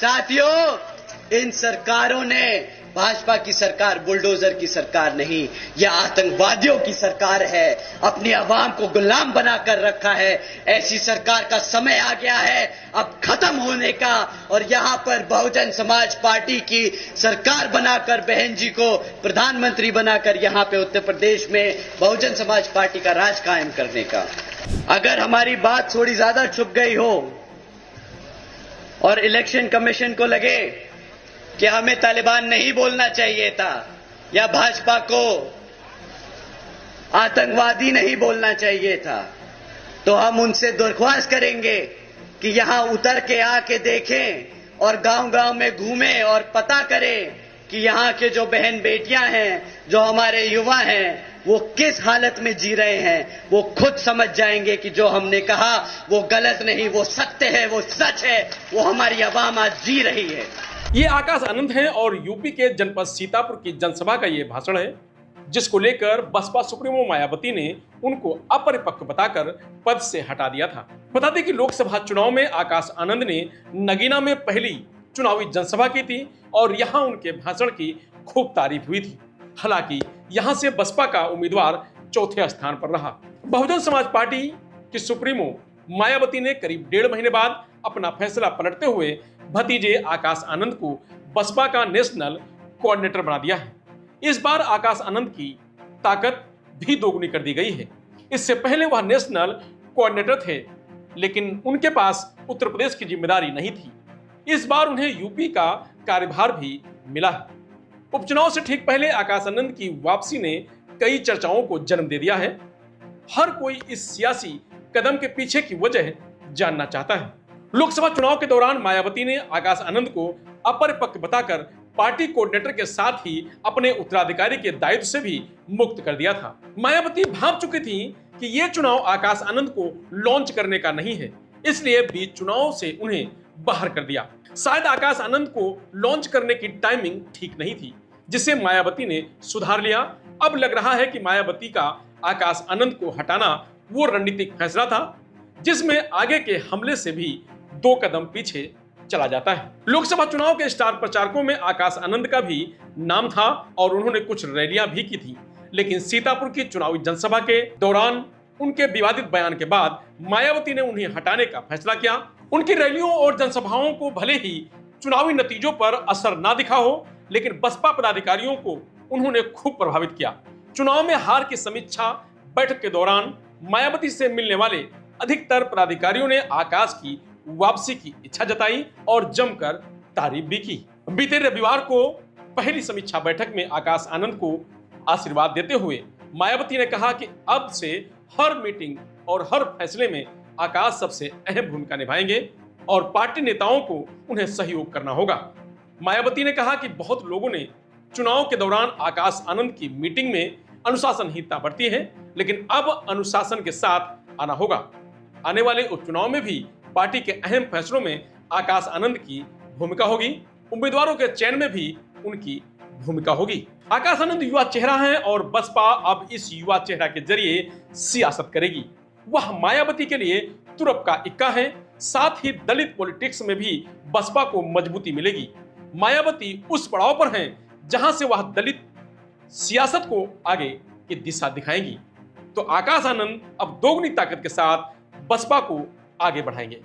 साथियों, इन सरकारों ने, भाजपा की सरकार बुलडोजर की सरकार नहीं, यह आतंकवादियों की सरकार है। अपनी आवाम को गुलाम बनाकर रखा है। ऐसी सरकार का समय आ गया है अब खत्म होने का। और यहां पर बहुजन समाज पार्टी की सरकार बनाकर, बहन जी को प्रधानमंत्री बनाकर यहां पे उत्तर प्रदेश में बहुजन समाज पार्टी का राज कायम करने का। अगर हमारी बात थोड़ी ज्यादा छुप गई हो और इलेक्शन कमीशन को लगे कि हमें तालिबान नहीं बोलना चाहिए था या भाजपा को आतंकवादी नहीं बोलना चाहिए था, तो हम उनसे दरख्वास्त करेंगे कि यहां उतर के आके देखें और गांव-गांव में घूमें और पता करें कि यहां के जो बहन बेटियां हैं, जो हमारे युवा हैं, वो किस हालत में जी रहे हैं। वो खुद समझ जाएंगे कि जो हमने कहा वो गलत नहीं, वो सत्य है, वो सच है, वो हमारी आवाम आज जी रही है। ये आकाश आनंद हैं और यूपी के जनपद सीतापुर की जनसभा का ये भाषण है, जिसको लेकर बसपा सुप्रीमो मायावती ने उनको अपरिपक्व बताकर पद से हटा दिया था। बता दें कि लोकसभा चुनाव में आकाश आनंद ने नगीना में पहली चुनावी जनसभा की थी और यहां उनके भाषण की खूब तारीफ हुई थी। हालांकि यहां से बसपा का उम्मीदवार चौथे स्थान पर रहा। बहुजन समाज पार्टी की सुप्रीमो मायावती ने करीब 1.5 महीने बाद अपना फैसला पलटते हुए भतीजे आकाश आनंद को बसपा का नेशनल कोऑर्डिनेटर बना दिया है। इस बार आकाश आनंद की ताकत भी दोगुनी कर दी गई है। इससे पहले वह नेशनल कोऑर्डिनेटर थे, लेकिन उनके पास उत्तर प्रदेश की जिम्मेदारी नहीं थी। इस बार उन्हें यूपी का कार्यभार भी मिला है। उपचुनाव से ठीक पहले आकाश आनंद की वापसी ने कई चर्चाओं को जन्म दे दिया है। हर कोई इस सियासी कदम के पीछे की वजह जानना चाहता है। लोकसभा चुनाव के दौरान मायावती ने आकाश आनंद को अपरिपक्व बताकर पार्टी कोऑर्डिनेटर के साथ ही अपने उत्तराधिकारी के दायित्व से भी मुक्त कर दिया था। मायावती भांप चुकी थी कि यह चुनाव आकाश आनंद को लॉन्च करने का नहीं है, इसलिए बीच चुनाव से उन्हें बाहर कर दिया। शायद आकाश आनंद को लॉन्च करने की टाइमिंग ठीक नहीं थी, जिसे मायावती ने सुधार लिया। अब लग रहा है कि मायावती का आकाश आनंद को हटाना वो रणनीतिक फैसला था जिसमें आगे के हमले से भी 2 कदम पीछे चला जाता है। लोकसभा चुनाव के स्टार प्रचारकों में आकाश आनंद का भी नाम था और उन्होंने कुछ रैलियां भी की थी, लेकिन सीतापुर की चुनावी जनसभा के दौरान उनके विवादित बयान के बाद मायावती ने उन्हें हटाने का फैसला किया। उनकी रैलियों और जनसभाओं को भले ही चुनावी नतीजों पर असर ना दिखा हो, लेकिन बसपा पदाधिकारियों को उन्होंने खूब प्रभावित किया। चुनाव में हार की समीक्षा बैठक के दौरान मायावती से मिलने वाले अधिकतर पदाधिकारियों ने आकाश की वापसी की इच्छा जताई और जमकर तारीफ भी की। बीते रविवार को पहली समीक्षा बैठक में आकाश आनंद को आशीर्वाद देते हुए मायावती ने कहा कि अब से हर मीटिंग और हर फैसले में आकाश सबसे अहम भूमिका निभाएंगे और पार्टी नेताओं को उन्हें सहयोग करना होगा। मायावती ने कहा कि बहुत लोगों ने चुनाव के दौरान आकाश आनंद की मीटिंग में अनुशासनहीनता बरती है, लेकिन अब अनुशासन के साथ आना होगा। आने वाले उपचुनाव में भी पार्टी के अहम फैसलों में आकाश आनंद की भूमिका होगी। उम्मीदवारों के चयन में भी उनकी भूमिका होगी। आकाश आनंद युवा चेहरा हैं और बसपा अब इस युवा चेहरा के जरिए सियासत करेगी। वह मायावती के लिए तुरप का इक्का है। साथ ही दलित पॉलिटिक्स में भी बसपा को मजबूती मिलेगी। मायावती उस पड़ाव पर हैं जहां से वह दलित सियासत को आगे की दिशा दिखाएंगी। तो आकाश आनंद अब दोगुनी ताकत के साथ बसपा को आगे बढ़ाएंगे।